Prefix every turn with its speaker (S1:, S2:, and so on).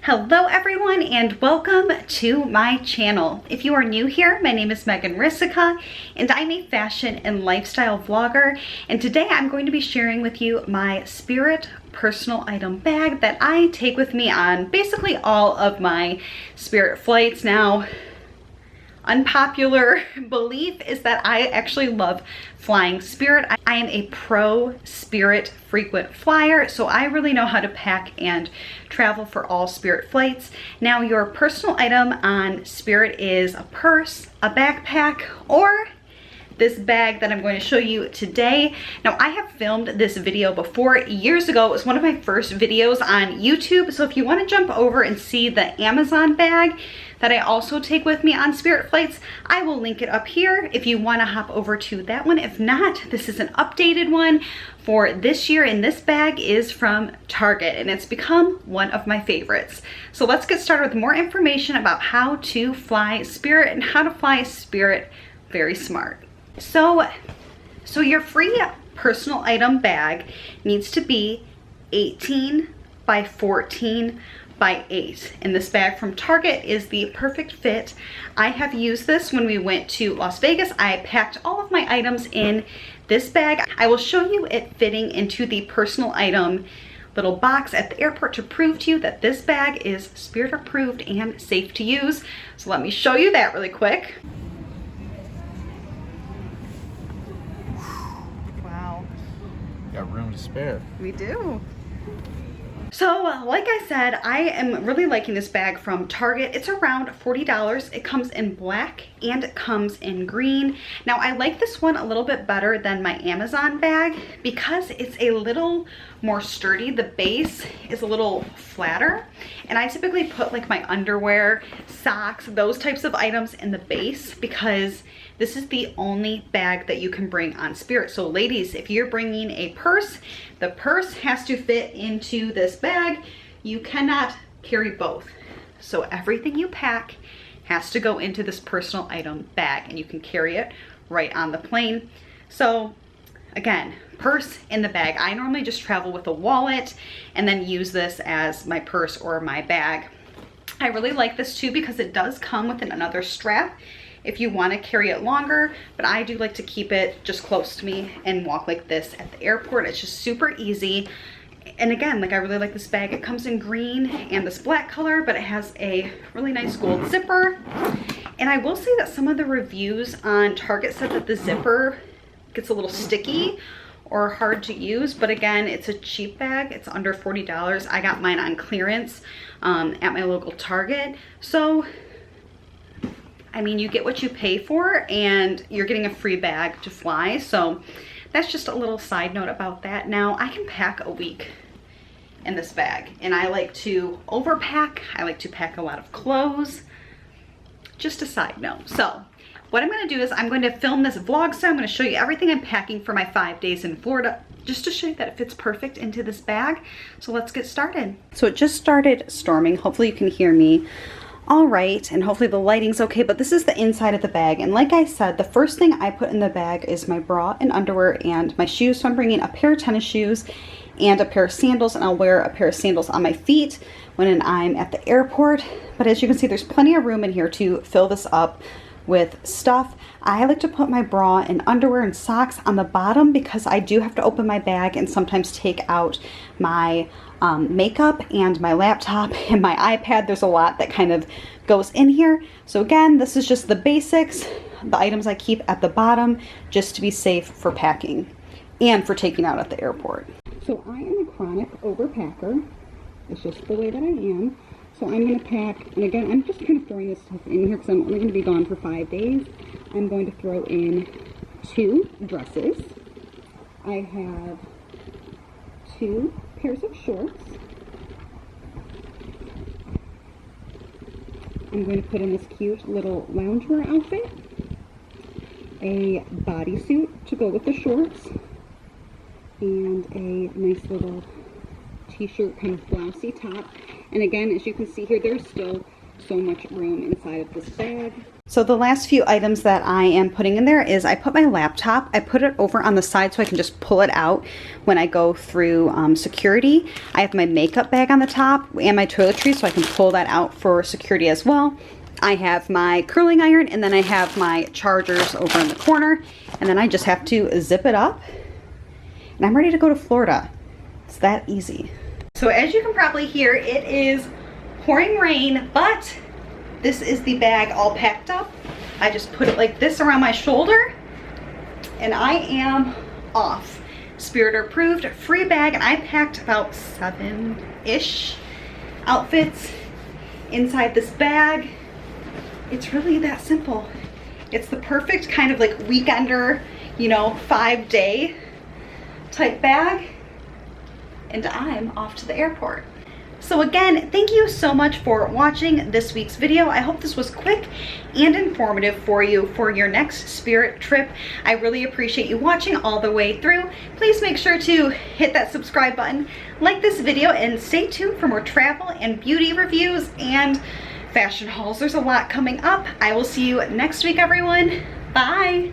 S1: Hello everyone and welcome to my channel. If you are new here, my name is Megan Risica and I'm a fashion and lifestyle vlogger, and today I'm going to be sharing with you my Spirit personal item bag that I take with me on basically all of my Spirit flights. Now, unpopular belief is that I actually love flying Spirit. I am a pro Spirit frequent flyer, so I really know how to pack and travel for all Spirit flights. Now, your personal item on Spirit is a purse, a backpack, or this bag that I'm going to show you today. Now, I have filmed this video before years ago. It was one of my first videos on YouTube. So if you want to jump over and see the Amazon bag that I also take with me on Spirit flights, I will link it up here if you want to hop over to that one. If not, this is an updated one for this year, and this bag is from Target and it's become one of my favorites. So let's get started with more information about how to fly Spirit and how to fly Spirit very smart. So your free personal item bag needs to be 18 by 14 by 8. And this bag from Target is the perfect fit. I have used this when we went to Las Vegas. I packed all of my items in this bag. I will show you it fitting into the personal item little box at the airport to prove to you that this bag is Spirit approved and safe to use. So let me show you that really quick.
S2: Got room to spare.
S1: We do. So like I said, I am really liking this bag from Target. It's around $40. It comes in black and it comes in green. Now, I like this one a little bit better than my Amazon bag because it's a little more sturdy. The base is a little flatter, and I typically put like my underwear, socks, those types of items in the base because this is the only bag that you can bring on Spirit. So ladies, if you're bringing a purse, the purse has to fit into this bag. You cannot carry both. So everything you pack has to go into this personal item bag, and you can carry it right on the plane. So again, purse in the bag. I normally just travel with a wallet and then use this as my purse or my bag. I really like this too because it does come with another strap if you want to carry it longer, but I do like to keep it just close to me and walk like this at the airport. It's just super easy. And again, like, I really like this bag. It comes in green and this black color, but it has a really nice gold zipper. And I will say that some of the reviews on Target said that the zipper gets a little sticky or hard to use, but again, it's a cheap bag. It's under $40. I got mine on clearance at my local Target. So I mean, you get what you pay for, and you're getting a free bag to fly. So that's just a little side note about that. Now, I can pack a week in this bag, and I like to overpack. I like to pack a lot of clothes. Just a side note. So what I'm going to do is I'm going to film this vlog. So I'm going to show you everything I'm packing for my 5 days in Florida, just to show you that it fits perfect into this bag. So let's get started. So it just started storming. Hopefully you can hear me all right, and hopefully the lighting's okay, but this is the inside of the bag. And like I said, the first thing I put in the bag is my bra and underwear and my shoes. So I'm bringing a pair of tennis shoes and a pair of sandals, and I'll wear a pair of sandals on my feet when I'm at the airport. But as you can see, there's plenty of room in here to fill this up with stuff. I like to put my bra and underwear and socks on the bottom because I do have to open my bag and sometimes take out my makeup and my laptop and my iPad. There's a lot that kind of goes in here. So again, this is just the basics, the items I keep at the bottom just to be safe for packing and for taking out at the airport. So I am a chronic overpacker. It's just the way that I am. So I'm going to pack, and again, I'm just kind of throwing this stuff in here because I'm only going to be gone for 5 days. I'm going to throw in 2 dresses. I have 2 pairs of shorts. I'm going to put in this cute little loungewear outfit, a bodysuit to go with the shorts, and a nice little t-shirt, kind of blousey top. And again, as you can see here, there's still so much room inside of this bag. So the last few items that I am putting in there is I put my laptop, I put it over on the side so I can just pull it out when I go through security. I have my makeup bag on the top and my toiletries so I can pull that out for security as well. I have my curling iron, and then I have my chargers over in the corner, and then I just have to zip it up and I'm ready to go to Florida. It's that easy. So as you can probably hear, it is pouring rain, but this is the bag all packed up. I just put it like this around my shoulder and I am off. Spirit approved, free bag, and I packed about 7-ish outfits inside this bag. It's really that simple. It's the perfect kind of like weekender, you know, 5-day type bag, and I'm off to the airport. So again, thank you so much for watching this week's video. I hope this was quick and informative for you for your next Spirit trip. I really appreciate you watching all the way through. Please make sure to hit that subscribe button, like this video, and stay tuned for more travel and beauty reviews and fashion hauls. There's a lot coming up. I will see you next week, everyone. Bye.